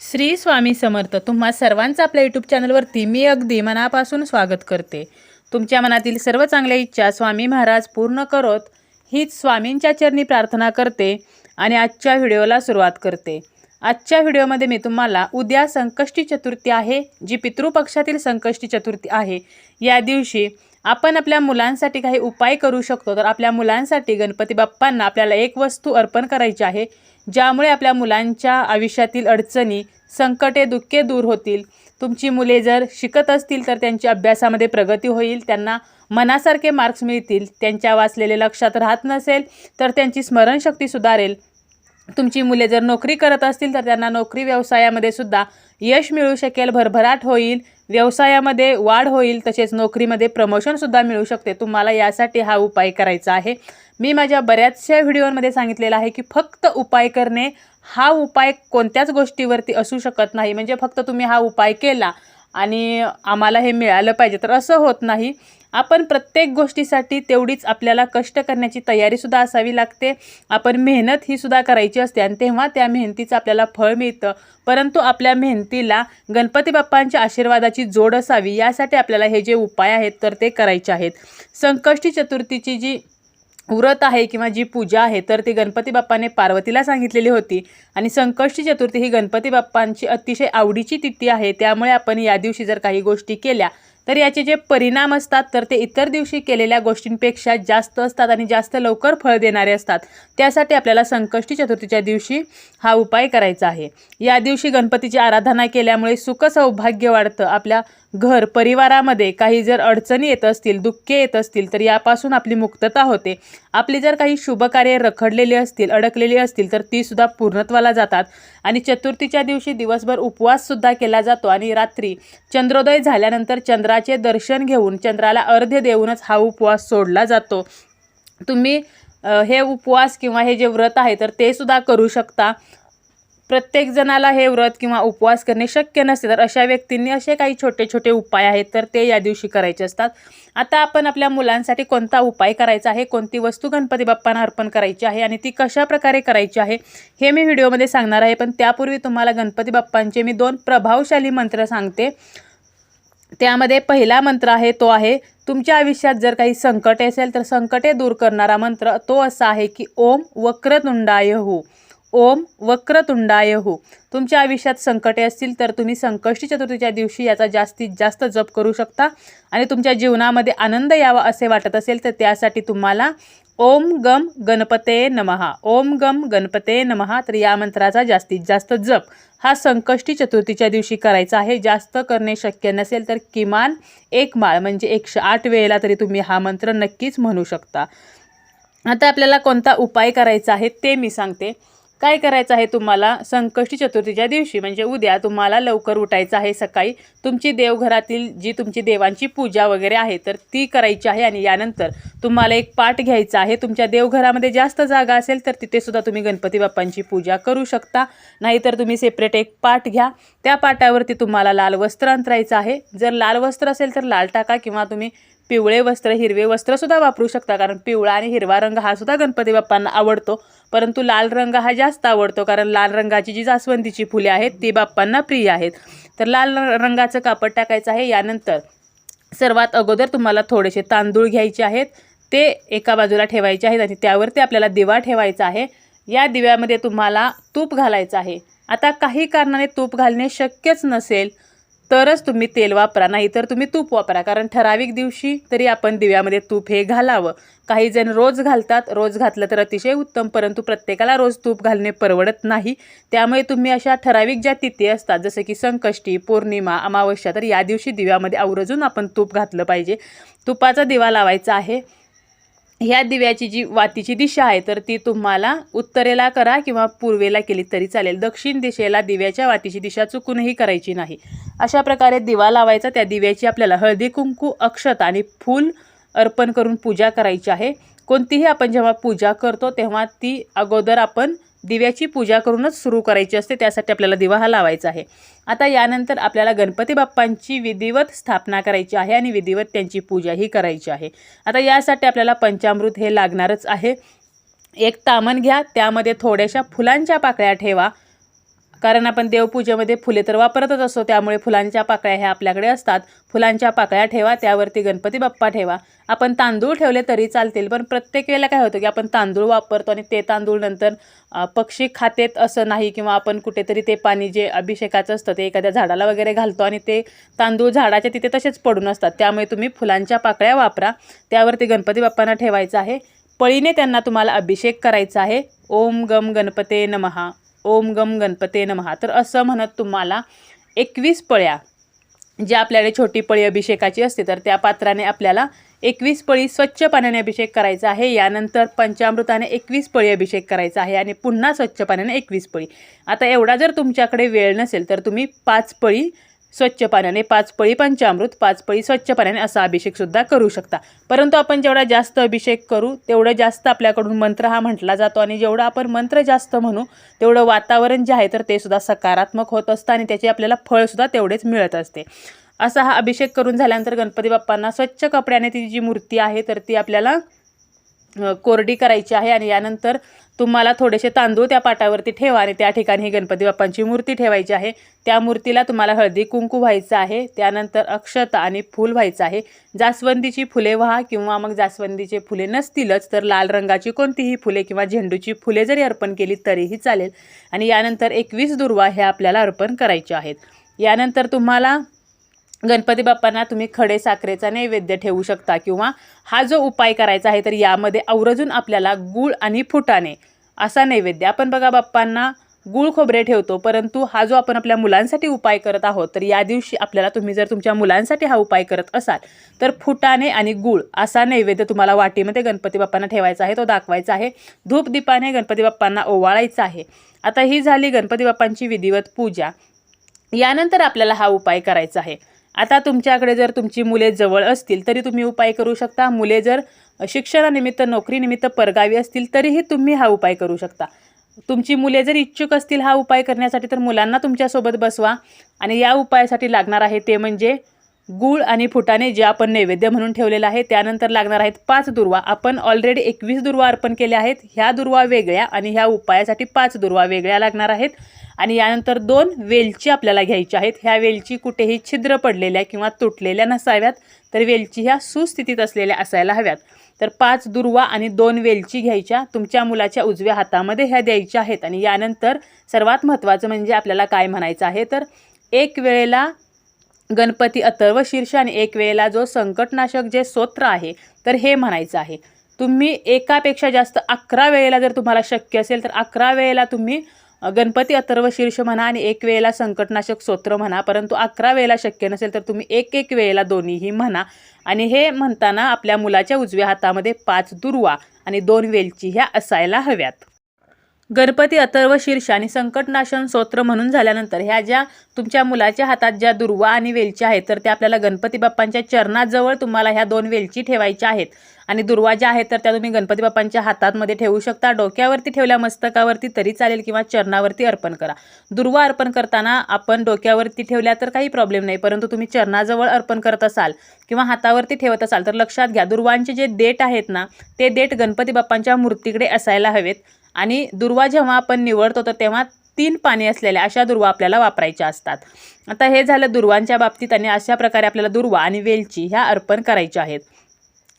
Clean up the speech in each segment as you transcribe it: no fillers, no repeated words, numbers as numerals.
श्री स्वामी समर्थ. तुम्हा सर्वांचं आपल्या यूट्यूब चॅनलवरती मी अगदी मनापासून स्वागत करते. तुमच्या मनातील सर्व चांगल्या इच्छा स्वामी महाराज पूर्ण करोत हीच स्वामींच्या चरणी प्रार्थना करते आणि आजच्या व्हिडिओला सुरुवात करते. आजच्या व्हिडिओमध्ये मी तुम्हाला उद्या संकष्टी चतुर्थी आहे, जी पितृपक्षातील संकष्टी चतुर्थी आहे. या दिवशी आपण आपल्या मुलांसाठी काही उपाय करू शकतो. तर आपल्या मुलांसाठी गणपती बाप्पांना आपल्याला एक वस्तू अर्पण करायची आहे, ज्यामुळे आपल्या मुलांच्या आयुष्यातील अडचणी, संकटे, दुःखे दूर होतील. तुमची मुले जर शिकत असतील तर त्यांची अभ्यासामध्ये प्रगती होईल, त्यांना मनासारखे मार्क्स मिळतील. त्यांच्या वाचलेले लक्षात राहत नसेल तर त्यांची स्मरणशक्ती सुधारेल. तुमची मुले जर नोकरी करत असतील तर त्यांना नोकरी व्यवसायामध्ये सुद्धा यश मिळू शकेल, भरभराट होईल, व्यवसायामध्ये वाढ होईल, तसेच नोकरीमध्ये प्रमोशनसुद्धा मिळू शकते. तुम्हाला यासाठी हा उपाय करायचा आहे. मी माझ्या बऱ्याचशा व्हिडिओमध्ये सांगितलेलं आहे की फक्त उपाय करणे, हा उपाय कोणत्याच गोष्टीवरती असू शकत नाही. म्हणजे फक्त तुम्ही हा उपाय केला आणि आम्हाला हे मिळालं पाहिजे तर असं होत नाही. आपण प्रत्येक गोष्टीसाठी तेवढीच आपल्याला कष्ट करण्याची तयारीसुद्धा असावी लागते. आपण मेहनत ही सुद्धा करायची असते आणि तेव्हा त्या मेहनतीचं आपल्याला फळ मिळतं. परंतु आपल्या मेहनतीला गणपती बाप्पांच्या आशीर्वादाची जोड असावी, यासाठी आपल्याला हे जे उपाय आहेत तर ते करायचे आहेत. संकष्टी चतुर्थीची जी व्रत आहे किंवा जी पूजा आहे तर ती गणपती बाप्पाने पार्वतीला सांगितलेली होती आणि संकष्टी चतुर्थी ही गणपती बाप्पांची अतिशय आवडीची तिथी आहे. त्यामुळे आपण या दिवशी जर काही गोष्टी केल्या तर याचे जे परिणाम असतात तर ते इतर दिवशी केलेल्या गोष्टींपेक्षा जास्त असतात आणि जास्त लवकर फळ देणारे असतात. त्यासाठी आपल्याला संकष्टी चतुर्थीच्या दिवशी हा उपाय करायचा आहे. या दिवशी गणपतीची आराधना केल्यामुळे सुख सौभाग्य वाढतं. आपल्या घर परिवारामध्ये काही जर अडचणी येत असतील, दुःखे येत असतील तर यापासून आपली मुक्तता होते. आपली जर काही शुभकार्य रखडलेली असतील, अडकलेली असतील तर ती सुद्धा पूर्णत्वाला जातात. आणि चतुर्थीच्या दिवशी दिवसभर उपवाससुद्धा केला जातो आणि रात्री चंद्रोदय झाल्यानंतर चंद्राचे दर्शन घेऊन चंद्राला अर्घ्य देऊनच हा उपवास सोडला जातो. तुम्ही हे उपवास किंवा हे जे व्रत आहे तर ते सुद्धा करू शकता. प्रत्येक जणाला हे व्रत किंवा उपवास करणे शक्य नसते, तर अशा व्यक्तींनी असे काही छोटे छोटे उपाय आहेत तर ते या दिवशी करायचे असतात. आता आपण आपल्या मुलांसाठी कोणता उपाय करायचा आहे, कोणती वस्तू गणपती बाप्पांना अर्पण करायची आहे आणि ती कशा प्रकारे करायची आहे हे मी व्हिडिओमध्ये सांगणार आहे. पण त्यापूर्वी तुम्हाला गणपती बाप्पांचे मी 2 प्रभावशाली मंत्र सांगते. त्यामध्ये पहिला मंत्र आहे तो आहे, तुमच्या आयुष्यात जर काही संकटे असेल तर संकटे दूर करणारा मंत्र तो असा आहे की ओम वक्रतुंडाय हो. ओम वक्रतुंडाय हो. तुमच्या आयुष्यात संकटे असतील तर तुम्ही संकष्टी चतुर्थीच्या दिवशी याचा जास्तीत जास्त जप करू शकता आणि तुमच्या जीवनामध्ये आनंद यावा असे वाटत असेल तर त्यासाठी तुम्हाला ओम गम गणपते नमः, ओम गम गणपते नमः, तर या मंत्राचा जास्तीत जास्त जप हा संकष्टी चतुर्थीच्या दिवशी करायचा आहे. जास्त करणे शक्य नसेल तर किमान 1 माळ म्हणजे 108 वेळेला तरी तुम्ही हा मंत्र नक्कीच म्हणू शकता. आता आपल्याला कोणता उपाय करायचा आहे ते मी सांगते. काय करायचं आहे तुम्हाला, संकष्टी चतुर्थीच्या दिवशी म्हणजे उद्या तुम्हाला लवकर उठायचं आहे. सकाळी तुमची देवघरातील जी तुमची देवांची पूजा वगैरे आहे तर ती करायची आहे आणि यानंतर तुम्हाला एक पाट घ्यायचा आहे. तुमच्या देवघरामध्ये जास्त जागा असेल तर तिथे सुद्धा तुम्ही गणपती बाप्पांची पूजा करू शकता, नाहीतर तुम्ही सेपरेट एक पाट घ्या. त्या पाटावरती तुम्हाला लाल वस्त्र अंतरायचं आहे. जर लाल वस्त्र असेल तर लाल टाका किंवा तुम्ही पिवळे वस्त्र, हिरवे वस्त्र सुद्धा वापरू शकता, कारण पिवळा आणि हिरवा रंग हा सुद्धा गणपती बाप्पांना आवडतो. परंतु लाल रंग हा जास्त आवडतो, कारण लाल रंगाची जी जास्वंदीची फुले आहेत ती बाप्पांना प्रिय आहेत. तर लाल रंगाचं कापड टाकायचं आहे. यानंतर सर्वात अगोदर तुम्हाला थोडेसे तांदूळ घ्यायचे आहेत, ते एका बाजूला ठेवायचे आहेत आणि त्यावरती आपल्याला दिवा ठेवायचा आहे. या दिव्यामध्ये तुम्हाला तूप घालायचं आहे. आता काही कारणाने तूप घालणे शक्यच नसेल तरच तुम्ही तेल वापरा, नाहीतर तुम्ही तूप वापरा, कारण ठराविक दिवशी तरी आपण दिव्यामध्ये तूप हे घालावं. काही जण रोज घालतात, रोज घातलं तर अतिशय उत्तम, परंतु प्रत्येकाला रोज तूप घालणे परवडत नाही. त्यामुळे तुम्ही अशा ठराविक ज्या तिथी असतात जसे की संकष्टी, पौर्णिमा, अमावस्या, तर या दिवशी दिव्यामध्ये आवर्जून आपण तूप घातलं पाहिजे. तुपाचा दिवा लावायचा आहे. ह्या दिव्याची जी वातीची दिशा आहे तर ती तुम्हाला उत्तरेला करा किंवा पूर्वेला केली तरी चालेल. दक्षिण दिशेला दिव्याच्या वातीची दिशा चुकूनही करायची नाही. अशा प्रकारे दिवा लावायचा. त्या दिव्याची आपल्याला हळदी कुंकू, अक्षता आणि फूल अर्पण करून पूजा करायची आहे. कोणतीही आपण जेव्हा पूजा करतो तेव्हा ती अगोदर आपण दिव्याची पूजा करूनच सुरू करायची असते, त्यासाठी आपल्याला दिवा हा लावायचा आहे. आता यानंतर आपल्याला गणपती बाप्पांची विधिवत स्थापना करायची आहे आणि विधिवत त्यांची पूजाही करायची आहे. आता यासाठी आपल्याला पंचामृत हे लागणारच आहे. एक तामण घ्या, त्यामध्ये थोड्याशा फुलांच्या पाकळ्या ठेवा. कारण आपण देवपूजेमध्ये फुले तर वापरतच असतो, त्यामुळे फुलांच्या पाकळ्या ह्या आपल्याकडे असतात. फुलांच्या पाकळ्या ठेवा, त्यावरती गणपती बाप्पा ठेवा. आपण तांदूळ ठेवले तरी चालतील, पण प्रत्येक वेळेला काय होतं की आपण तांदूळ वापरतो आणि ते तांदूळ नंतर पक्षी खातेत असं नाही, किंवा आपण कुठेतरी ते पाणी जे अभिषेकाचं असतं ते एखाद्या झाडाला वगैरे घालतो आणि ते तांदूळ झाडाच्या तिथे तसेच पडून असतात. त्यामुळे तुम्ही फुलांच्या पाकळ्या वापरा, त्यावरती गणपती बाप्पांना ठेवायचं आहे. पळीने त्यांना तुम्हाला अभिषेक करायचा आहे. ओम गम गणपते नमः, ओम गम गणपते नमः. तर असं म्हणत तुम्हाला 21 पळ्या, जी आपल्याकडे छोटी पळी अभिषेकाची असते, तर त्या पात्राने आपल्याला 21 पळी स्वच्छ पाण्याने अभिषेक करायचा आहे. यानंतर पंचामृताने 21 पळी अभिषेक करायचा आहे आणि पुन्हा स्वच्छ पाण्याने 21 पळी. आता एवढा जर तुमच्याकडे वेळ नसेल तर तुम्ही 5 पळी स्वच्छ पाण्याने, 5 पळी पंचामृत, 5 पळी स्वच्छ पाण्याने असा अभिषेकसुद्धा करू शकता. परंतु आपण जेवढा जास्त अभिषेक करू तेवढं जास्त आपल्याकडून मंत्र हा म्हटला जातो, आणि जेवढा आपण मंत्र जास्त म्हणू तेवढं वातावरण जे आहे तर ते सुद्धा सकारात्मक होत असतं आणि त्याचे आपल्याला फळसुद्धा तेवढेच मिळत असते. असा हा अभिषेक करून झाल्यानंतर गणपती बाप्पांना स्वच्छ कपड्याने ती जी मूर्ती आहे तर ती आपल्याला कोरडी करायची आहे. आणि यानंतर तुम्हाला थोडेसे तांदूळ त्या पाटावरती ठेवा आणि त्या ठिकाणी ही गणपती बाप्पांची मूर्ती ठेवायची आहे. त्या मूर्तीला तुम्हाला हळदी कुंकू व्हायचं आहे. त्यानंतर अक्षता आणि फूल व्हायचं आहे. जास्वंदीची फुले व्हा, किंवा मग जास्वंदीचे फुले नसतीलच तर लाल रंगाची कोणतीही फुले किंवा झेंडूची फुले जरी अर्पण केली तरीही चालेल. आणि यानंतर 21 दुर्वा हे आपल्याला अर्पण करायचे आहेत. यानंतर तुम्हाला गणपती बाप्पांना तुम्ही खडे साखरेचा नैवेद्य ठेवू शकता, किंवा हा जो उपाय करायचा आहे तर यामध्ये आवर्जून आपल्याला गूळ आणि फुटाणे असा नैवेद्य. आपण बघा बाप्पांना गूळ खोबरे ठेवतो, परंतु हा जो आपण आपल्या मुलांसाठी उपाय करत आहोत तर या दिवशी आपल्याला, तुम्ही जर तुमच्या मुलांसाठी हा उपाय करत असाल तर फुटाणे आणि गूळ असा नैवेद्य तुम्हाला वाटीमध्ये गणपती बाप्पांना ठेवायचा आहे, तो दाखवायचा आहे. धूप दीपाने गणपती बाप्पांना ओवाळायचा आहे. आता ही झाली गणपती बाप्पांची विधिवत पूजा. यानंतर आपल्याला हा उपाय करायचा आहे. आता तुमच्याकडे जर तुमची मुले जवळ असतील तरी तुम्ही उपाय करू शकता. मुले जर शिक्षणानिमित्त, नोकरीनिमित्त परगावी असतील तरीही तुम्ही हा उपाय करू शकता. तुमची मुले जर इच्छुक असतील हा उपाय करण्यासाठी तर मुलांना तुमच्यासोबत बसवा. आणि या उपायासाठी लागणार आहे ते म्हणजे गूळ आणि फुटाणे, जे आपण नैवेद्य म्हणून ठेवलेलं आहे. त्यानंतर लागणार आहेत 5 दुर्वा. आपण ऑलरेडी 21 दुर्वा अर्पण केल्या आहेत. ह्या दुर्वा वेगळ्या आणि ह्या उपायासाठी 5 दुर्वा वेगळ्या लागणार आहेत. आणि यानंतर 2 वेलची आपल्याला घ्यायच्या आहेत. ह्या वेलची कुठेही छिद्र पडलेल्या किंवा तुटलेल्या नसाव्यात, तर वेलची ह्या सुस्थितीत असलेल्या असायला हव्यात. तर 5 दुर्वा आणि 2 वेलची घ्यायच्या, तुमच्या मुलाच्या उजव्या हातामध्ये ह्या द्यायच्या आहेत. आणि यानंतर सर्वात महत्त्वाचं म्हणजे आपल्याला काय म्हणायचं आहे तर एक वेळेला गणपती अथर्व शीर्ष आणि एक वेळेला जो संकटनाशक जे स्तोत्र आहे तर हे म्हणायचं आहे. तुम्ही एकापेक्षा जास्त 11 वेळेला जर तुम्हाला शक्य असेल तर 11 वेळेला तुम्ही गणपती अथर्व शीर्ष म्हणा आणि एक वेळेला संकटनाशक स्तोत्र म्हणा. परंतु 11 वेळेला शक्य नसेल तर तुम्ही एक वेळेला दोन्हीही म्हणा. आणि हे म्हणताना आपल्या मुलाच्या उजव्या हातामध्ये 5 दुर्वा आणि 2 वेलची ह्या असायला हव्यात. गणपती अथर्व शीर्ष आणि संकटनाशन स्तोत्र म्हणून झाल्यानंतर ह्या ज्या तुमच्या मुलाच्या हातात ज्या दुर्वा आणि वेलच्या आहेत तर त्या आपल्याला गणपती बाप्पांच्या चरणाजवळ तुम्हाला ह्या 2 वेलची ठेवायच्या आहेत. आणि दुर्वा ज्या आहेत तर त्या तुम्ही गणपती बाप्पांच्या हातामध्ये ठेवू शकता. डोक्यावरती ठेवल्या, मस्तकावरती तरी चालेल, किंवा चरणावरती अर्पण करा. दुर्वा अर्पण करताना आपण डोक्यावरती ठेवल्या तर काही प्रॉब्लेम नाही, परंतु तुम्ही चरणाजवळ अर्पण करत असाल किंवा हातावरती ठेवत असाल तर लक्षात घ्या, दुर्वांचे जे देठ आहेत ना ते देठ गणपती बाप्पांच्या मूर्तीकडे असायला हवेत. आणि दुर्वा जेव्हा आपण निवडतो तर तेव्हा 3 पाने असलेल्या अशा दुर्वा आपल्याला वापरायच्या असतात. आता हे झालं दुर्वांच्या बाबतीत. आणि अशा प्रकारे आपल्याला दुर्वा आणि वेलची ह्या अर्पण करायच्या आहेत.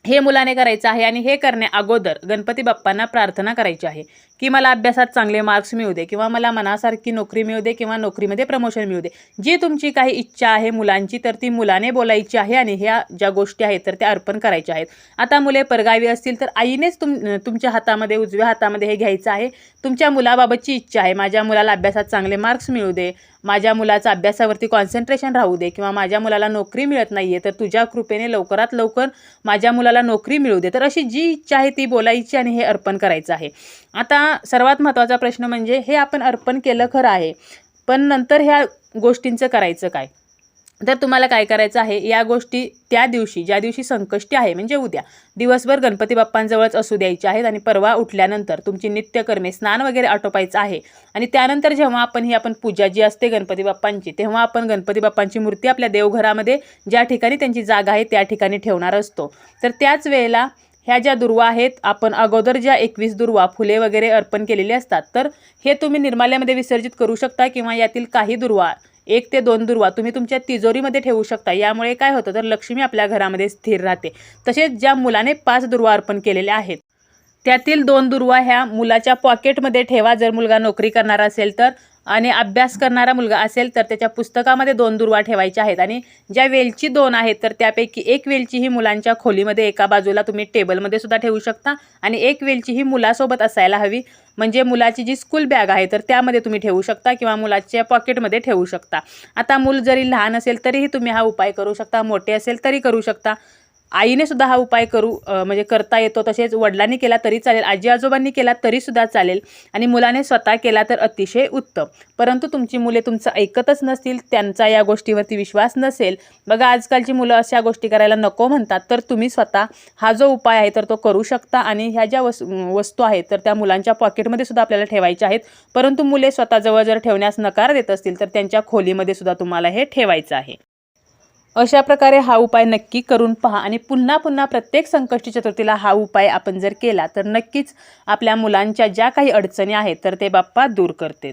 हे मुलाने करायचं आहे. आणि हे करण्या अगोदर गणपती बाप्पांना प्रार्थना करायची आहे की मला अभ्यासात चांगले मार्क्स मिळू दे, किंवा मला मनासारखी नोकरी मिळू दे, किंवा नोकरीमध्ये प्रमोशन मिळू दे. जी तुमची काही इच्छा आहे मुलांची तर ती मुलाने बोलायची आहे आणि ह्या ज्या गोष्टी आहेत तर त्या अर्पण करायच्या आहेत. आता मुले परगावी असतील तर आईनेच तुमच्या हातामध्ये, उजव्या हातामध्ये हे घ्यायचं आहे. तुमच्या मुलाबाबतची इच्छा आहे, माझ्या मुलाला अभ्यासात चांगले मार्क्स मिळू दे, माझ्या मुलाचं अभ्यासावरती कॉन्सन्ट्रेशन राहू दे, किंवा माझ्या मुलाला नोकरी मिळत नाही आहे तर तुझ्या कृपेने लवकरात लवकर माझ्या मुलाला नोकरी मिळू दे. तर अशी जी इच्छा आहे ती बोलायची आणि हे अर्पण करायचं आहे. आता सर्वात महत्त्वाचा प्रश्न म्हणजे हे आपण अर्पण केलं खरं आहे, पण नंतर ह्या गोष्टींचं करायचं काय. तर तुम्हाला काय करायचं आहे, या गोष्टी त्या दिवशी, ज्या दिवशी संकष्टी आहे म्हणजे उद्या, दिवसभर गणपती बाप्पांजवळच असू द्यायच्या आहेत. आणि परवा उठल्यानंतर तुमची नित्यकर्मे, स्नान वगैरे आटोपायचं आहे. आणि त्यानंतर जेव्हा आपण पूजा जी असते गणपती बाप्पांची, तेव्हा आपण गणपती बाप्पांची मूर्ती आपल्या देवघरामध्ये ज्या ठिकाणी त्यांची जागा आहे त्या ठिकाणी ठेवणार असतो. तर त्याच वेळेला ह्या ज्या दुर्वा आहेत, आपण अगोदर ज्या 21 दुर्वा फुले वगैरे अर्पण केलेली असतात, तर हे तुम्ही निर्माल्यामध्ये विसर्जित करू शकता किंवा यातील काही दुर्वा 1 ते 2 दुर्वा तुम्ही तुमच्या तिजोरीमध्ये ठेवू शकता। यामुळे काय होतं, तर लक्ष्मी आपल्या घरामध्ये स्थिर राहते। तसेच ज्या मुलाने 5 दुर्वा अर्पण केलेल्या आहेत, त्यातील 2 दुर्वा ह्या मुलाच्या पॉकेटमध्ये ठेवा जर मुलगा नोकरी करणारा असेल तर, आणि अभ्यास करणारा मुलगा असेल तर त्याच्या पुस्तकामध्ये 2 दुर्वा ठेवायच्या आहेत। आणि ज्या वेलची 2 आहेत, तर त्यापैकी 1 वेलची ही मुलांच्या खोलीमध्ये एका बाजूला तुम्ही टेबलमध्ये सुद्धा ठेवू शकता आणि 1 वेलची ही मुलासोबत असायला हवी, म्हणजे मुलाची जी स्कूल बॅग आहे तर त्यामध्ये तुम्ही ठेवू शकता किंवा मुलाच्या पॉकेटमध्ये ठेवू शकता। आता मूल जरी लहान असेल तरीही तुम्ही हा उपाय करू शकता, मोठे असेल तरी करू शकता। आईने सुद्धा हा उपाय म्हणजे करता येतो, तसेच वडिलांनी केला तरी चालेल, आजी आजोबांनी केला तरी सुद्धा चालेल आणि मुलाने स्वतः केला तर अतिशय उत्तम। परंतु तुमची मुले तुमचं ऐकतच नसतील, त्यांचा या गोष्टीवरती विश्वास नसेल, बघा आजकालची मुलं अशा गोष्टी करायला नको म्हणतात, तर तुम्ही स्वतः हा जो उपाय आहे तर तो करू शकता। आणि ह्या ज्या वस्तू आहेत तर त्या मुलांच्या पॉकेटमध्ये सुद्धा आपल्याला ठेवायच्या आहेत, परंतु मुले स्वतःजवळ जर ठेवण्यास नकार देत असतील तर त्यांच्या खोलीमध्ये सुद्धा तुम्हाला हे ठेवायचं आहे। अशा प्रकारे हा उपाय नक्की करून पहा आणि पुन्हा पुन्हा प्रत्येक संकष्टी चतुर्थीला हा उपाय आपण जर केला तर नक्कीच आपल्या मुलांच्या ज्या काही अडचणी आहेत तर ते बाप्पा दूर करतात।